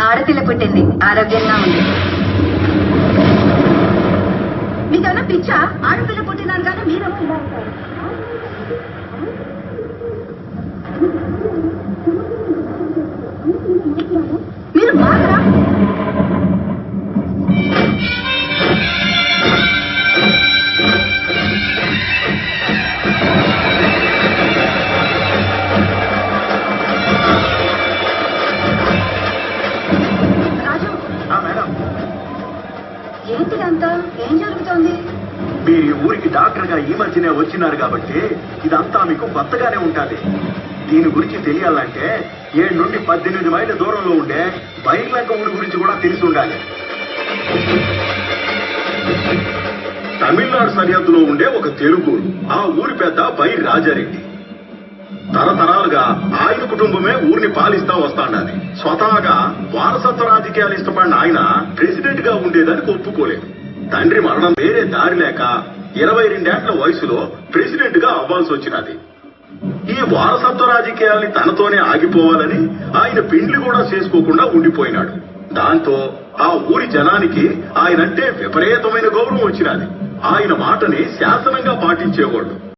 ఆడపిల్ల పుట్టింది, ఆరోగ్యంగా ఉంది. మీకన్నా పిచ్చా? ఆడపిల్ల పుట్టినాను కానీ మీరేమో ఇలా ఉంటారు. మీరు మాత్రం ఏంటిదంతా? ఏం జరుగుతోంది? మీరు ఈ ఊరికి డాక్టర్ గా ఈ మధ్యనే వచ్చినారు కాబట్టి ఇదంతా మీకు కొత్తగానే ఉంటుంది. దీని గురించి తెలియాలంటే 7 నుండి 18 మైళ్ళ దూరంలో ఉండే బైర్లంక ఊరి గురించి కూడా తెలిసి ఉండాలి. తమిళనాడు సరిహద్దులో ఉండే ఒక తెలుగు ఆ ఊరి పెద్ద బైర్ రాజారెడ్డి. తరతరాలుగా ఆయన కుటుంబమే ఊరిని పాలిస్తా వస్తాండాది. స్వతహాగా వారసత్వ రాజకీయాలు ఇష్టపడిన ఆయన ప్రెసిడెంట్ గా ఉండేదానికి ఒప్పుకోలేదు. తండ్రి మరణం వేరే దారి లేక 22 వయసులో ప్రెసిడెంట్ గా అవ్వాల్సి వచ్చినది. ఈ వారసత్వ రాజకీయాల్ని తనతోనే ఆగిపోవాలని ఆయన పెండ్లి కూడా చేసుకోకుండా ఉండిపోయినాడు. దాంతో ఆ ఊరి జనానికి ఆయనంటే విపరీతమైన గౌరవం వచ్చినది. ఆయన మాటని శాసనంగా పాటించేవాడు.